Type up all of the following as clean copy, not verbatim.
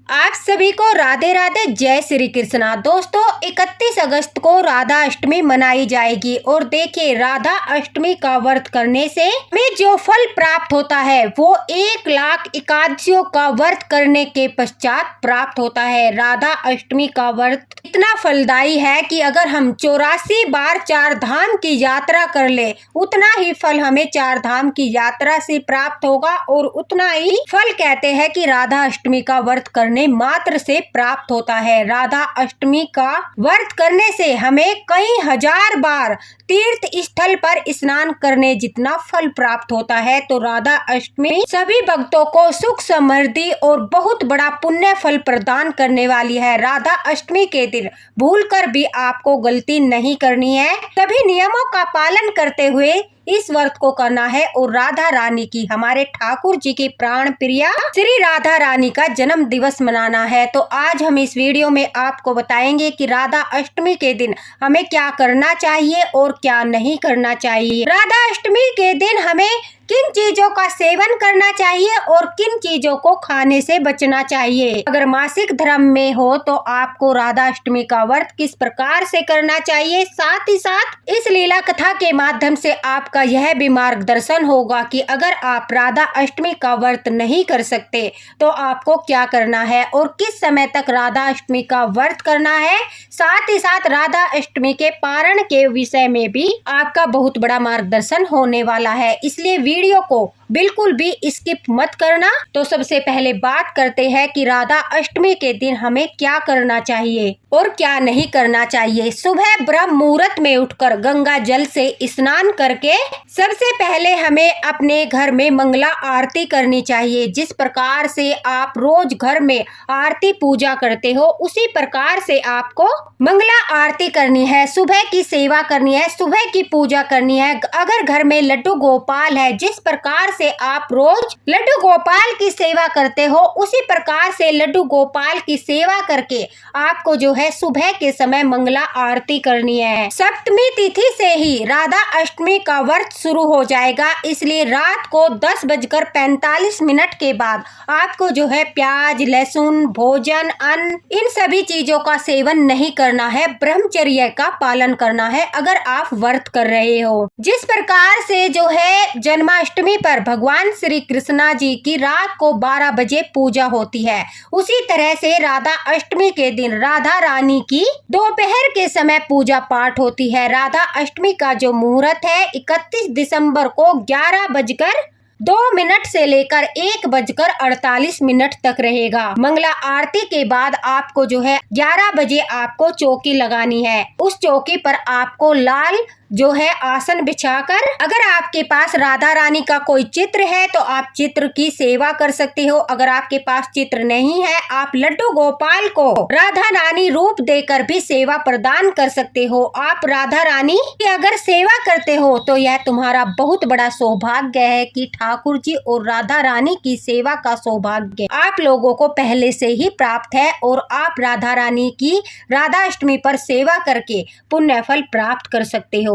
आप सभी को राधे राधे, जय श्री कृष्णा। दोस्तों 31 अगस्त को राधा अष्टमी मनाई जाएगी और देखिए राधा अष्टमी का व्रत करने से हमें जो फल प्राप्त होता है वो 1 लाख एकादशियों का व्रत करने के पश्चात प्राप्त होता है। राधा अष्टमी का व्रत इतना फलदायी है कि अगर हम 84 बार 4 धाम की यात्रा कर ले उतना ही फल हमें 4 धाम की यात्रा से प्राप्त होगा और उतना ही फल कहते हैं कि राधा अष्टमी का व्रत करने मात्र से प्राप्त होता है। राधा अष्टमी का व्रत करने से हमें कई हजार बार तीर्थ स्थल पर स्नान करने जितना फल प्राप्त होता है। तो राधा अष्टमी सभी भक्तों को सुख समृद्धि और बहुत बड़ा पुण्य फल प्रदान करने वाली है। राधा अष्टमी के दिन भूलकर भी आपको गलती नहीं करनी है, सभी नियमों का पालन करते हुए इस व्रत को करना है और राधा रानी की, हमारे ठाकुर जी की प्राण प्रिया श्री राधा रानी का जन्म दिवस मनाना है। तो आज हम इस वीडियो में आपको बताएंगे कि राधा अष्टमी के दिन हमें क्या करना चाहिए और क्या नहीं करना चाहिए। राधा अष्टमी के दिन हमें किन चीजों का सेवन करना चाहिए और किन चीजों को खाने से बचना चाहिए। अगर मासिक धर्म में हो तो आपको राधा अष्टमी का व्रत किस प्रकार से करना चाहिए, साथ ही साथ इस लीला कथा के माध्यम से आपका यह भी मार्गदर्शन होगा कि अगर आप राधा अष्टमी का व्रत नहीं कर सकते तो आपको क्या करना है और किस समय तक राधा अष्टमी का व्रत करना है। साथ ही साथ राधा अष्टमी के पारण के विषय में भी आपका बहुत बड़ा मार्गदर्शन होने वाला है, इसलिए वीडियो को बिल्कुल भी स्किप मत करना। तो सबसे पहले बात करते हैं कि राधा अष्टमी के दिन हमें क्या करना चाहिए और क्या नहीं करना चाहिए। सुबह ब्रह्म मुहूर्त में उठकर गंगा जल से स्नान करके सबसे पहले हमें अपने घर में मंगला आरती करनी चाहिए। जिस प्रकार से आप रोज घर में आरती पूजा करते हो उसी प्रकार से आपको मंगला आरती करनी है, सुबह की सेवा करनी है, सुबह की पूजा करनी है। अगर घर में लड्डू गोपाल है, जिस प्रकार से आप रोज लड्डू गोपाल की सेवा करते हो उसी प्रकार से लड्डू गोपाल की सेवा करके आपको जो है सुबह के समय मंगला आरती करनी है। सप्तमी तिथि से ही राधा अष्टमी का व्रत शुरू हो जाएगा, इसलिए रात को 10:45 के बाद आपको जो है प्याज, लहसुन, भोजन, अन्न इन सभी चीजों का सेवन नहीं करना है, ब्रह्मचर्य का पालन करना है अगर आप व्रत कर रहे हो। जिस प्रकार से जो है जन्माष्टमी पर भगवान श्री कृष्णा जी की रात को 12 बजे पूजा होती है, उसी तरह से राधा अष्टमी के दिन राधा रानी की दोपहर के समय पूजा पाठ होती है। राधा अष्टमी का जो मुहूर्त है 31 दिसंबर को 11:02 से लेकर 1:48 तक रहेगा। मंगला आरती के बाद आपको जो है 11 बजे आपको चौकी लगानी है। उस चौकी पर आपको लाल जो है आसन बिछाकर, अगर आपके पास राधा रानी का कोई चित्र है तो आप चित्र की सेवा कर सकते हो। अगर आपके पास चित्र नहीं है आप लड्डू गोपाल को राधा रानी रूप देकर भी सेवा प्रदान कर सकते हो। आप राधा रानी की अगर सेवा करते हो तो यह तुम्हारा बहुत बड़ा सौभाग्य है कि ठाकुर जी और राधा रानी की सेवा का सौभाग्य आप लोगों को पहले से ही प्राप्त है और आप राधा रानी की राधा अष्टमी पर सेवा करके पुण्य फल प्राप्त कर सकते हो।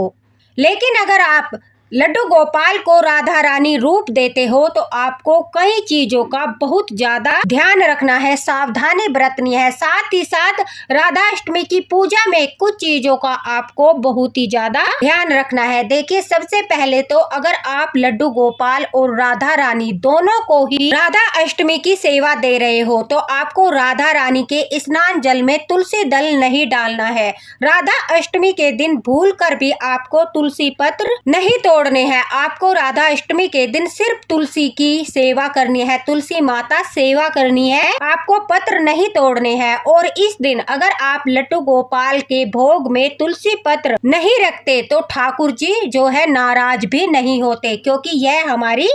लेकिन अगर आप लड्डू गोपाल को राधा रानी रूप देते हो तो आपको कई चीजों का बहुत ज्यादा ध्यान रखना है, सावधानी बरतनी है। साथ ही साथ राधा अष्टमी की पूजा में कुछ चीजों का आपको बहुत ही ज्यादा ध्यान रखना है। देखिए सबसे पहले तो अगर आप लड्डू गोपाल और राधा रानी दोनों को ही राधा अष्टमी की सेवा दे रहे हो तो आपको राधा रानी के स्नान जल में तुलसी दल नहीं डालना है। राधा अष्टमी के दिन भूल कर भी आपको तुलसी पत्र नहीं तोड़ने हैं। आपको राधा अष्टमी के दिन सिर्फ तुलसी की सेवा करनी है, तुलसी माता सेवा करनी है, आपको पत्र नहीं तोड़ने हैं। और इस दिन अगर आप लड्डू गोपाल के भोग में तुलसी पत्र नहीं रखते तो ठाकुर जी जो है नाराज भी नहीं होते, क्योंकि यह हमारी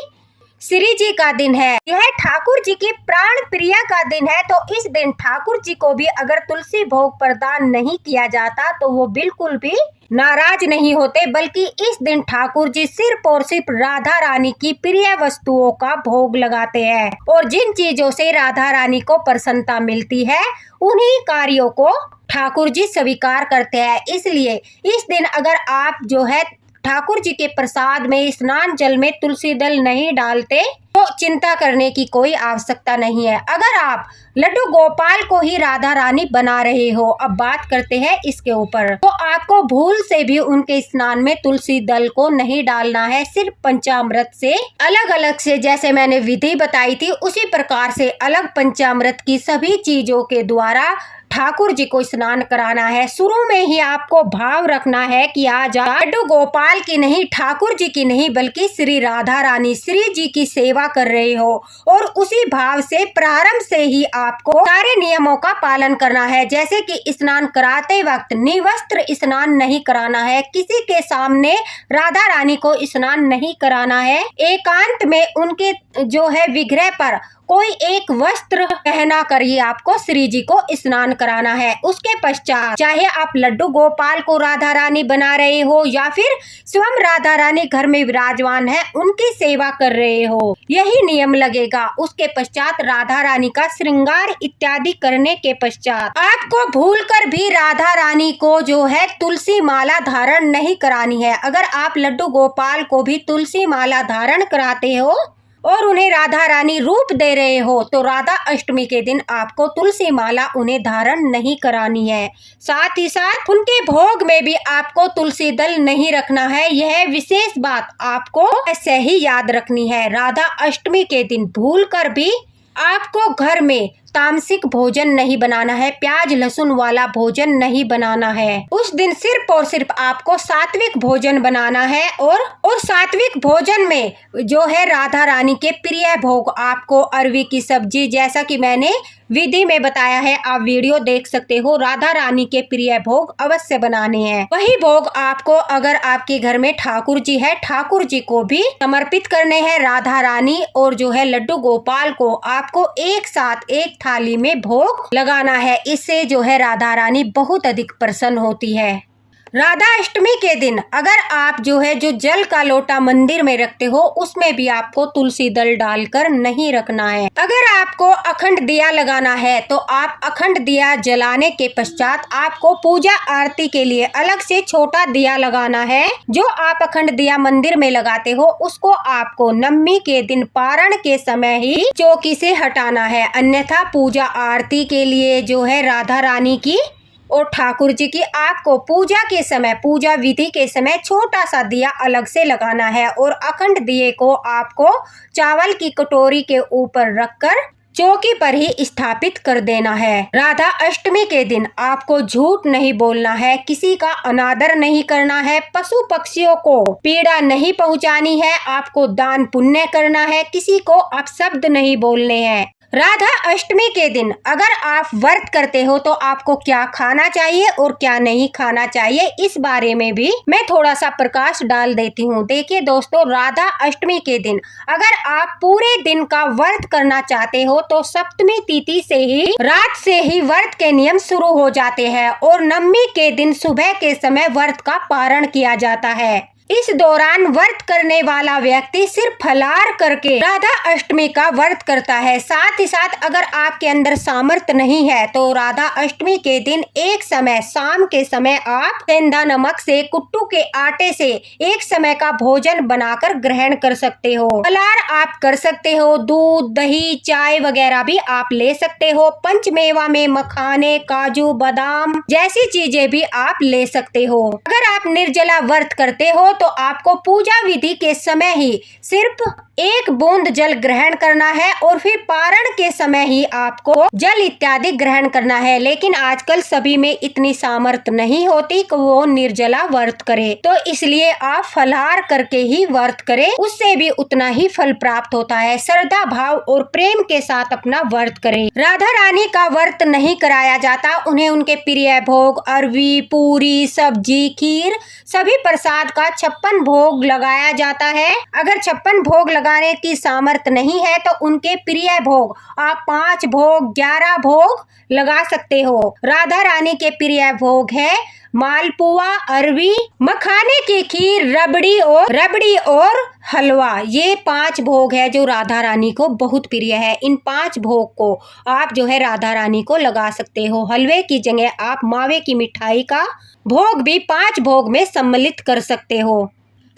श्री जी का दिन है, यह ठाकुर जी की प्राण प्रिया का दिन है। तो इस दिन ठाकुर जी को भी अगर तुलसी भोग प्रदान नहीं किया जाता तो वो बिल्कुल भी नाराज नहीं होते, बल्कि इस दिन ठाकुर जी सिर्फ और सिर्फ राधा रानी की प्रिय वस्तुओं का भोग लगाते हैं और जिन चीजों से राधा रानी को प्रसन्नता मिलती है उन्हीं कार्यों को ठाकुर जी स्वीकार करते हैं। इसलिए इस दिन अगर आप जो है ठाकुर जी के प्रसाद में स्नान जल में तुलसी दल नहीं डालते तो चिंता करने की कोई आवश्यकता नहीं है। अगर आप लड्डू गोपाल को ही राधा रानी बना रहे हो, अब बात करते हैं इसके ऊपर, तो आपको भूल से भी उनके स्नान में तुलसी दल को नहीं डालना है। सिर्फ पंचामृत से अलग अलग से, जैसे मैंने विधि बताई थी उसी प्रकार से अलग पंचामृत की सभी चीजों के द्वारा ठाकुर जी को स्नान कराना है। शुरू में ही आपको भाव रखना है कि आज लड्डू गोपाल की नहीं, ठाकुर जी की नहीं, बल्कि श्री राधा रानी श्री जी की सेवा कर रहे हो, और उसी भाव से प्रारंभ से ही आपको सारे नियमों का पालन करना है। जैसे कि स्नान कराते वक्त निवस्त्र स्नान नहीं कराना है, किसी के सामने राधा रानी को स्नान नहीं कराना है। एकांत में उनके जो है विग्रह पर कोई एक वस्त्र पहना कर ही आपको श्री जी को स्नान कराना है। उसके पश्चात चाहे आप लड्डू गोपाल को राधा रानी बना रहे हो या फिर स्वयं राधा रानी घर में विराजमान है उनकी सेवा कर रहे हो, यही नियम लगेगा। उसके पश्चात राधा रानी का श्रृंगार इत्यादि करने के पश्चात आपको भूलकर भी राधा रानी को जो है तुलसी माला धारण नहीं करानी है। अगर आप लड्डू गोपाल को भी तुलसी माला धारण कराते हो और उन्हें राधा रानी रूप दे रहे हो, तो राधा अष्टमी के दिन आपको तुलसी माला उन्हें धारण नहीं करानी है। साथ ही साथ उनके भोग में भी आपको तुलसी दल नहीं रखना है। यह विशेष बात आपको ऐसे ही याद रखनी है। राधा अष्टमी के दिन भूलकर भी आपको घर में तामसिक भोजन नहीं बनाना है, प्याज लहसुन वाला भोजन नहीं बनाना है। उस दिन सिर्फ और सिर्फ आपको सात्विक भोजन बनाना है, और सात्विक भोजन में जो है राधा रानी के प्रिय भोग आपको अरवी की सब्जी, जैसा कि मैंने विधि में बताया है, आप वीडियो देख सकते हो, राधा रानी के प्रिय भोग अवश्य बनाने हैं। वही भोग आपको अगर आपके घर में ठाकुर जी है, ठाकुर जी को भी समर्पित करने हैं। राधा रानी और जो है लड्डू गोपाल को आपको एक साथ एक थाली में भोग लगाना है। इससे जो है राधा रानी बहुत अधिक प्रसन्न होती है। राधा अष्टमी के दिन अगर आप जो है जो जल का लोटा मंदिर में रखते हो उसमें भी आपको तुलसी दल डालकर नहीं रखना है। अगर आपको अखंड दिया लगाना है तो आप अखंड दिया जलाने के पश्चात आपको पूजा आरती के लिए अलग से छोटा दिया लगाना है। जो आप अखंड दिया मंदिर में लगाते हो उसको आपको नवमी के दिन पारण के समय ही चौकी से हटाना है, अन्यथा पूजा आरती के लिए जो है राधा रानी की और ठाकुर जी की आपको पूजा के समय, पूजा विधि के समय छोटा सा दिया अलग से लगाना है, और अखंड दिए को आपको चावल की कटोरी के ऊपर रखकर चौकी पर ही स्थापित कर देना है। राधा अष्टमी के दिन आपको झूठ नहीं बोलना है, किसी का अनादर नहीं करना है, पशु पक्षियों को पीड़ा नहीं पहुंचानी है, आपको दान पुण्य करना है, किसी को अपशब्द नहीं बोलने हैं। राधा अष्टमी के दिन अगर आप व्रत करते हो तो आपको क्या खाना चाहिए और क्या नहीं खाना चाहिए, इस बारे में भी मैं थोड़ा सा प्रकाश डाल देती हूँ। देखिए दोस्तों, राधा अष्टमी के दिन अगर आप पूरे दिन का व्रत करना चाहते हो तो सप्तमी तिथि से ही रात से ही व्रत के नियम शुरू हो जाते हैं, और नवमी के दिन सुबह के समय व्रत का पारण किया जाता है। इस दौरान व्रत करने वाला व्यक्ति सिर्फ फलाहार करके राधा अष्टमी का व्रत करता है। साथ ही साथ अगर आपके अंदर सामर्थ्य नहीं है तो राधा अष्टमी के दिन एक समय शाम के समय आप सेंधा नमक से, कुट्टू के आटे से एक समय का भोजन बनाकर ग्रहण कर सकते हो। फलाहार आप कर सकते हो, दूध दही चाय वगैरह भी आप ले सकते हो। पंचमेवा में मखाने, काजू, बादाम जैसी चीजें भी आप ले सकते हो। अगर आप निर्जला व्रत करते हो तो आपको पूजा विधि के समय ही सिर्फ एक बूंद जल ग्रहण करना है, और फिर पारण के समय ही आपको जल इत्यादि ग्रहण करना है। लेकिन आजकल सभी में इतनी सामर्थ्य नहीं होती कि वो निर्जला व्रत करे, तो इसलिए आप फलाहार करके ही व्रत करें, उससे भी उतना ही फल प्राप्त होता है। श्रद्धा भाव और प्रेम के साथ अपना व्रत करें। राधा रानी का व्रत नहीं कराया जाता, उन्हें उनके प्रिय भोग अरवी, पूरी, सब्जी, खीर सभी प्रसाद का 56 भोग लगाया जाता है। अगर 56 भोग लगाने की सामर्थ्य नहीं है तो उनके प्रिय भोग आप 5 भोग, 11 भोग लगा सकते हो। राधा रानी के प्रिय भोग है मालपुआ, अरवी, मखाने की खीर, रबड़ी और हलवा। ये 5 भोग है जो राधा रानी को बहुत प्रिय है। इन 5 भोग को आप जो है राधा रानी को लगा सकते हो। हलवे की जगह आप मावे की मिठाई का भोग भी 5 भोग में सम्मिलित कर सकते हो।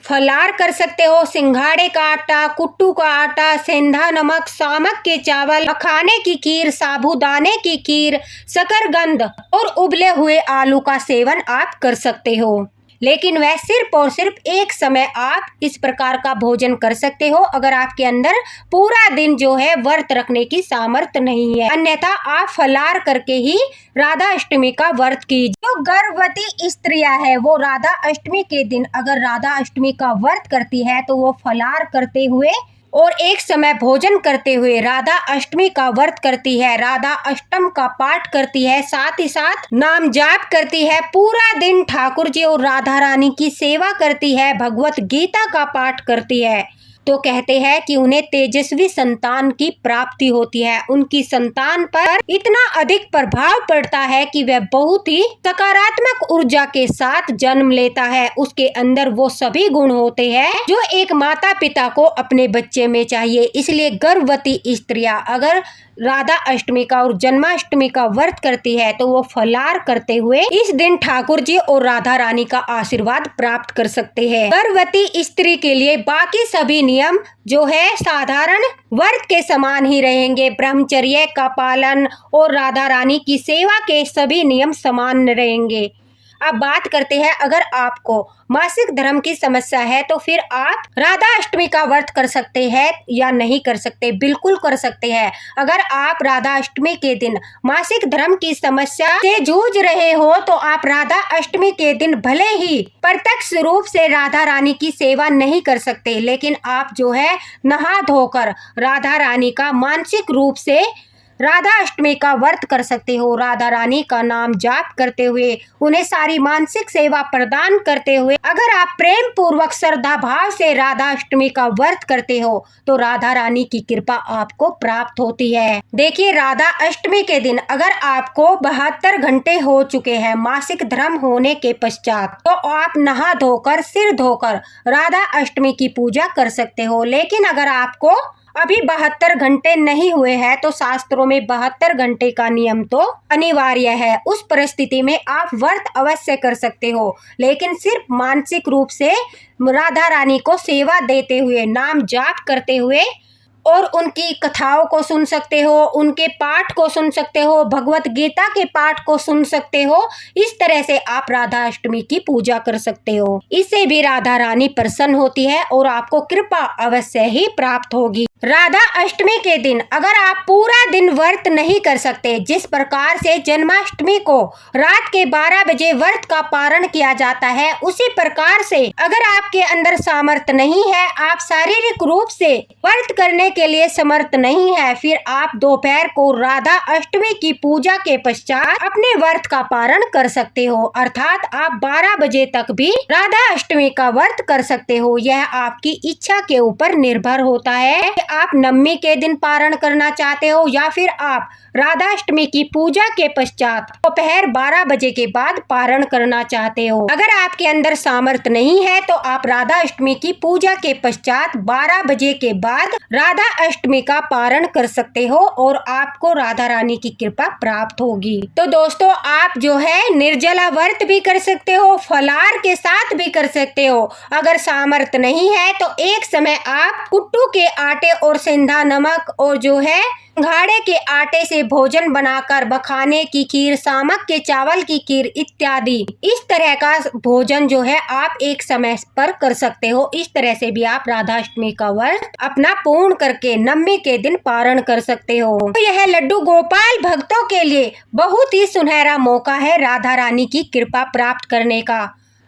फलार कर सकते हो। सिंघाड़े का आटा, कुट्टू का आटा, सेंधा नमक, सामक के चावल, मखाने की खीर, साबूदाने की खीर, शकरकंद और उबले हुए आलू का सेवन आप कर सकते हो। लेकिन वह सिर्फ और सिर्फ एक समय आप इस प्रकार का भोजन कर सकते हो अगर आपके अंदर पूरा दिन जो है व्रत रखने की सामर्थ्य नहीं है। अन्यथा आप फलार करके ही राधा अष्टमी का व्रत कीजिए। जो गर्भवती स्त्रियां है वो राधा अष्टमी के दिन अगर राधा अष्टमी का व्रत करती है तो वो फलार करते हुए और एक समय भोजन करते हुए राधा अष्टमी का व्रत करती है, राधा अष्टम का पाठ करती है, साथ ही साथ नाम जाप करती है, पूरा दिन ठाकुर जी और राधा रानी की सेवा करती है, भगवत गीता का पाठ करती है, तो कहते हैं कि उन्हें तेजस्वी संतान की प्राप्ति होती है। उनकी संतान पर इतना अधिक प्रभाव पड़ता है कि वह बहुत ही सकारात्मक ऊर्जा के साथ जन्म लेता है। उसके अंदर वो सभी गुण होते हैं जो एक माता पिता को अपने बच्चे में चाहिए। इसलिए गर्भवती स्त्रियां अगर राधा अष्टमी का और जन्माष्टमी का व्रत करती है तो वो फलार करते हुए इस दिन ठाकुर जी और राधा रानी का आशीर्वाद प्राप्त कर सकते हैं। गर्भवती स्त्री के लिए बाकी सभी नियम जो है साधारण व्रत के समान ही रहेंगे। ब्रह्मचर्य का पालन और राधा रानी की सेवा के सभी नियम समान रहेंगे। अब बात करते हैं अगर आपको मासिक धर्म की समस्या है तो फिर आप राधा अष्टमी का व्रत कर सकते हैं या नहीं कर सकते। बिल्कुल कर सकते हैं। अगर आप राधा अष्टमी के दिन मासिक धर्म की समस्या से जूझ रहे हो तो आप राधा अष्टमी के दिन भले ही प्रत्यक्ष रूप से राधा रानी की सेवा नहीं कर सकते, लेकिन आप जो है नहा धोकर राधा रानी का मानसिक रूप से राधा अष्टमी का व्रत कर सकते हो। राधा रानी का नाम जाप करते हुए उन्हें सारी मानसिक सेवा प्रदान करते हुए अगर आप प्रेम पूर्वक श्रद्धा भाव से राधा अष्टमी का व्रत करते हो तो राधा रानी की कृपा आपको प्राप्त होती है। देखिए, राधा अष्टमी के दिन अगर आपको 72 घंटे हो चुके हैं मासिक धर्म होने के पश्चात तो आप नहा धोकर सिर धोकर राधा अष्टमी की पूजा कर सकते हो। लेकिन अगर आपको अभी 72 घंटे नहीं हुए हैं तो शास्त्रों में 72 घंटे का नियम तो अनिवार्य है। उस परिस्थिति में आप व्रत अवश्य कर सकते हो, लेकिन सिर्फ मानसिक रूप से राधा रानी को सेवा देते हुए, नाम जाप करते हुए और उनकी कथाओं को सुन सकते हो, उनके पाठ को सुन सकते हो, भगवत गीता के पाठ को सुन सकते हो। इस तरह से आप राधा अष्टमी की पूजा कर सकते हो। इससे भी राधा रानी प्रसन्न होती है और आपको कृपा अवश्य ही प्राप्त होगी। राधा अष्टमी के दिन अगर आप पूरा दिन व्रत नहीं कर सकते, जिस प्रकार से जन्माष्टमी को रात के 12 बजे व्रत का पारण किया जाता है, उसी प्रकार से अगर आपके अंदर सामर्थ्य नहीं है, आप शारीरिक रूप से व्रत करने के लिए समर्थ नहीं है, फिर आप दोपहर को राधा अष्टमी की पूजा के पश्चात अपने व्रत का पारण कर सकते हो। अर्थात आप 12 बजे तक भी राधा अष्टमी का व्रत कर सकते हो। यह आपकी इच्छा के ऊपर निर्भर होता है। आप नवमी के दिन पारण करना चाहते हो या फिर आप राधा अष्टमी की पूजा के पश्चात दोपहर 12 बजे के बाद पारण करना चाहते हो। अगर आपके अंदर सामर्थ्य नहीं है तो आप राधा अष्टमी की पूजा के पश्चात 12 बजे के बाद राधा अष्टमी का पारण कर सकते हो और आपको राधा रानी की कृपा प्राप्त होगी। तो दोस्तों, आप जो है निर्जला व्रत भी कर सकते हो, फलार के साथ भी कर सकते हो। अगर सामर्थ्य नहीं है तो एक समय आप कुट्टू के आटे और सेंधा नमक और जो है घाड़े के आटे से भोजन बनाकर मखाने की खीर, सामक के चावल की खीर इत्यादि इस तरह का भोजन जो है आप एक समय पर कर सकते हो। इस तरह से भी आप राधा अष्टमी का व्रत अपना पूर्ण करके नवमी के दिन पारण कर सकते हो। तो यह लड्डू गोपाल भक्तों के लिए बहुत ही सुनहरा मौका है राधा रानी की कृपा प्राप्त करने का।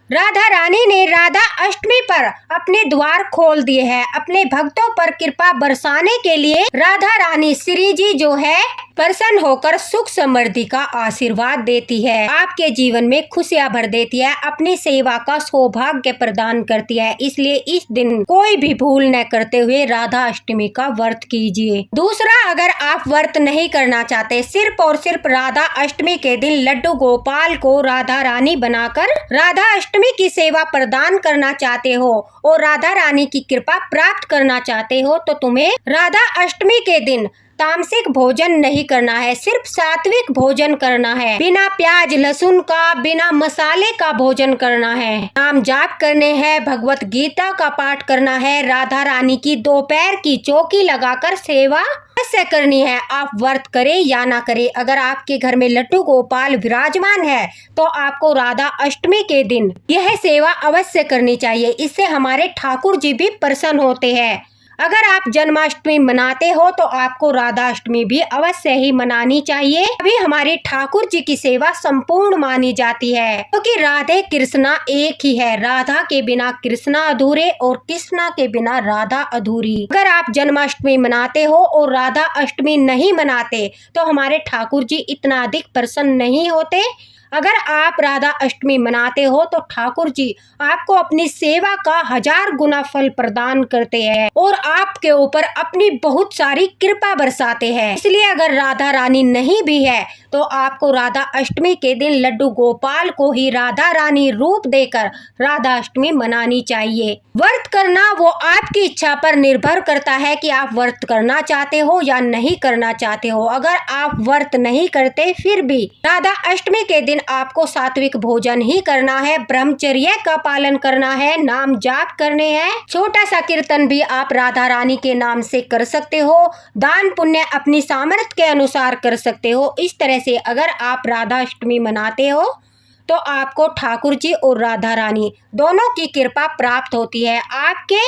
राधा रानी ने राधा अष्टमी पर अपने द्वार खोल दिए हैं अपने भक्तों पर कृपा बरसाने के लिए। राधा रानी श्री जी जो है प्रसन्न होकर सुख समृद्धि का आशीर्वाद देती है, आपके जीवन में खुशियां भर देती है, अपनी सेवा का सौभाग्य प्रदान करती है। इसलिए इस दिन कोई भी भूल न करते हुए राधा अष्टमी का व्रत कीजिए। दूसरा, अगर आप व्रत नहीं करना चाहते, सिर्फ और सिर्फ राधा अष्टमी के दिन लड्डू गोपाल को राधा रानी बनाकर राधा अष्टमी की सेवा प्रदान करना चाहते हो और राधा रानी की कृपा प्राप्त करना चाहते हो, तो तुम्हें राधा अष्टमी के दिन तामसिक भोजन नहीं करना है, सिर्फ सात्विक भोजन करना है। बिना प्याज लहसुन का, बिना मसाले का भोजन करना है। नाम जाप करने हैं, भगवत गीता का पाठ करना है। राधा रानी की दोपहर की चौकी लगाकर सेवा अवश्य करनी है। आप व्रत करें या ना करें, अगर आपके घर में लड्डू गोपाल विराजमान है तो आपको राधा अष्टमी के दिन यह सेवा अवश्य करनी चाहिए। इससे हमारे ठाकुर जी भी प्रसन्न होते हैं। अगर आप जन्माष्टमी मनाते हो तो आपको राधा अष्टमी भी अवश्य ही मनानी चाहिए। अभी हमारे ठाकुर जी की सेवा संपूर्ण मानी जाती है, क्योंकि राधे कृष्णा एक ही है। राधा के बिना कृष्णा अधूरे और कृष्णा के बिना राधा अधूरी। अगर आप जन्माष्टमी मनाते हो और राधा अष्टमी नहीं मनाते तो हमारे ठाकुर जी इतना अधिक प्रसन्न नहीं होते। अगर आप राधा अष्टमी मनाते हो तो ठाकुर जी आपको अपनी सेवा का 1000 गुना फल प्रदान करते हैं और आपके ऊपर अपनी बहुत सारी कृपा बरसाते हैं। इसलिए अगर राधा रानी नहीं भी है तो आपको राधा अष्टमी के दिन लड्डू गोपाल को ही राधा रानी रूप देकर राधा अष्टमी मनानी चाहिए। व्रत करना वो आपकी इच्छा पर निर्भर करता है कि आप व्रत करना चाहते हो या नहीं करना चाहते हो। अगर आप व्रत नहीं करते फिर भी राधा अष्टमी के दिन आपको सात्विक भोजन ही करना है, ब्रह्मचर्य का पालन करना है, नाम जाप करने हैं। छोटा सा कीर्तन भी आप राधा रानी के नाम से कर सकते हो। दान पुण्य अपनी सामर्थ्य के अनुसार कर सकते हो। इस तरह से अगर आप राधा अष्टमी मनाते हो तो आपको ठाकुर जी और राधा रानी दोनों की कृपा प्राप्त होती है। आपके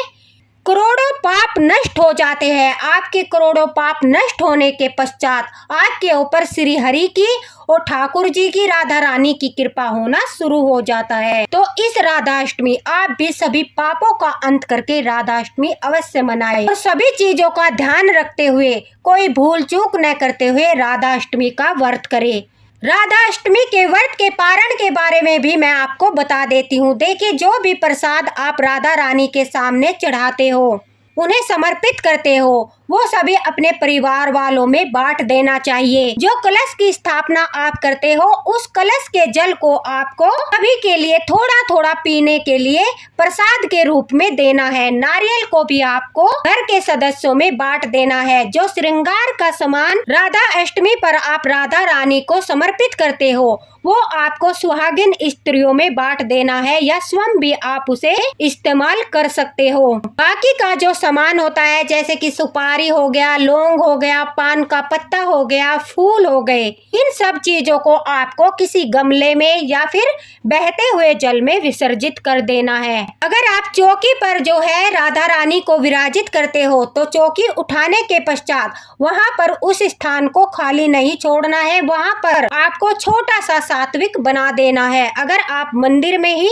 करोड़ों पाप नष्ट हो जाते हैं। आपके करोड़ों पाप नष्ट होने के पश्चात आपके ऊपर श्री हरि की और ठाकुर जी की, राधा रानी की कृपा होना शुरू हो जाता है। तो इस राधा अष्टमी आप भी सभी पापों का अंत करके राधा अष्टमी अवश्य मनाएं और सभी चीजों का ध्यान रखते हुए, कोई भूल चूक न करते हुए राधा अष्टमी का व्रत करें। राधा अष्टमी के व्रत के पारण के बारे में भी मैं आपको बता देती हूँ। देखिए, जो भी प्रसाद आप राधा रानी के सामने चढ़ाते हो, उन्हें समर्पित करते हो, वो सभी अपने परिवार वालों में बांट देना चाहिए। जो कलश की स्थापना आप करते हो, उस कलश के जल को आपको सभी के लिए थोड़ा थोड़ा पीने के लिए प्रसाद के रूप में देना है। नारियल को भी आपको घर के सदस्यों में बांट देना है। जो श्रृंगार का सामान राधा अष्टमी पर आप राधा रानी को समर्पित करते हो, वो आपको सुहागिन स्त्रियों में बांट देना है या स्वयं भी आप उसे इस्तेमाल कर सकते हो। बाकी का जो सामान होता है, जैसे कि सुपारी हो गया, लौंग हो गया, पान का पत्ता हो गया, फूल हो गए, इन सब चीजों को आपको किसी गमले में या फिर बहते हुए जल में विसर्जित कर देना है। अगर आप चौकी पर जो है राधा रानी को विराजित करते हो तो चौकी उठाने के पश्चात वहां पर उस स्थान को खाली नहीं छोड़ना है। वहां पर आपको छोटा सा सात्विक बना देना है। अगर आप मंदिर में ही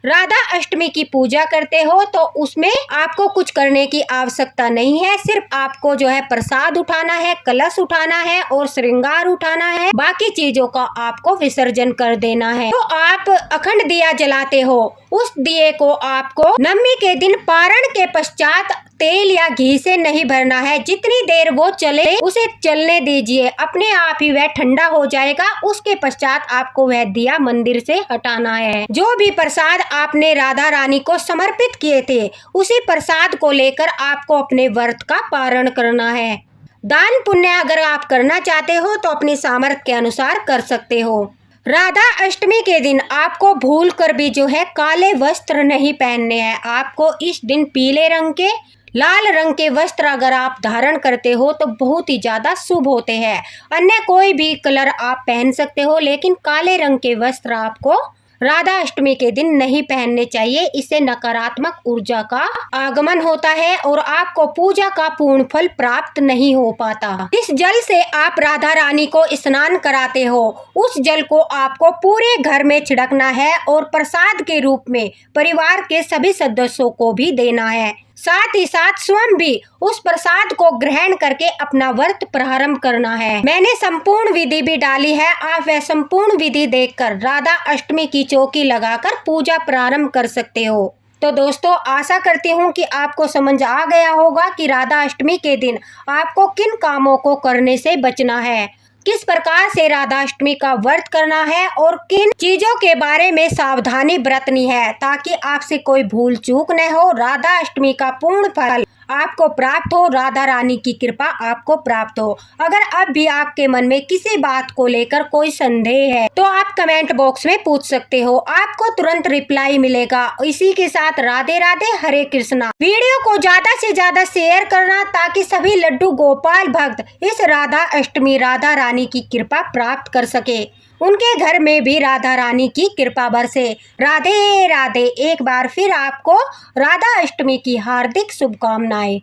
राधा अष्टमी की पूजा करते हो तो उसमें आपको कुछ करने की आवश्यकता नहीं है। सिर्फ आपको जो है प्रसाद उठाना है, कलश उठाना है और श्रृंगार उठाना है। बाकी चीजों का आपको विसर्जन कर देना है। तो आप अखंड दिया जलाते हो, उस दिए को आपको नवमी के दिन पारण के पश्चात तेल या घी से नहीं भरना है। जितनी देर वो चले उसे चलने दीजिए, अपने आप ही वह ठंडा हो जाएगा। उसके पश्चात आपको वह दिया मंदिर से हटाना है। जो भी प्रसाद आपने राधा रानी को समर्पित किए थे, उसी प्रसाद को लेकर आपको अपने व्रत का पारण करना है। दान पुण्य अगर आप करना चाहते हो तो अपनी सामर्थ्य के अनुसार कर सकते हो। राधा अष्टमी के दिन आपको भूल कर भी जो है काले वस्त्र नहीं पहनने हैं। आपको इस दिन पीले रंग के, लाल रंग के वस्त्र अगर आप धारण करते हो तो बहुत ही ज्यादा शुभ होते हैं। अन्य कोई भी कलर आप पहन सकते हो, लेकिन काले रंग के वस्त्र आपको राधा अष्टमी के दिन नहीं पहनने चाहिए। इससे नकारात्मक ऊर्जा का आगमन होता है और आपको पूजा का पूर्ण फल प्राप्त नहीं हो पाता। इस जल से आप राधा रानी को स्नान कराते हो, उस जल को आपको पूरे घर में छिड़कना है और प्रसाद के रूप में परिवार के सभी सदस्यों को भी देना है। साथ ही साथ स्वयं भी उस प्रसाद को ग्रहण करके अपना व्रत प्रारंभ करना है। मैंने संपूर्ण विधि भी डाली है, आप वह संपूर्ण विधि देखकर राधा अष्टमी की चौकी लगाकर पूजा प्रारंभ कर सकते हो। तो दोस्तों, आशा करती हूँ कि आपको समझ आ गया होगा कि राधा अष्टमी के दिन आपको किन कामों को करने से बचना है, किस प्रकार से राधा अष्टमी का व्रत करना है और किन चीजों के बारे में सावधानी बरतनी है, ताकि आपसे कोई भूल चूक न हो। राधा अष्टमी का पूर्ण फल आपको प्राप्त हो, राधा रानी की कृपा आपको प्राप्त हो। अगर अब भी आपके मन में किसी बात को लेकर कोई संदेह है तो आप कमेंट बॉक्स में पूछ सकते हो, आपको तुरंत रिप्लाई मिलेगा। इसी के साथ राधे राधे, हरे कृष्णा। वीडियो को ज्यादा से ज्यादा शेयर करना ताकि सभी लड्डू गोपाल भक्त इस राधा अष्टमी राधा रानी की कृपा प्राप्त कर सके, उनके घर में भी राधा रानी की कृपा बरसे। राधे राधे। एक बार फिर आपको राधा अष्टमी की हार्दिक शुभकामनाएं।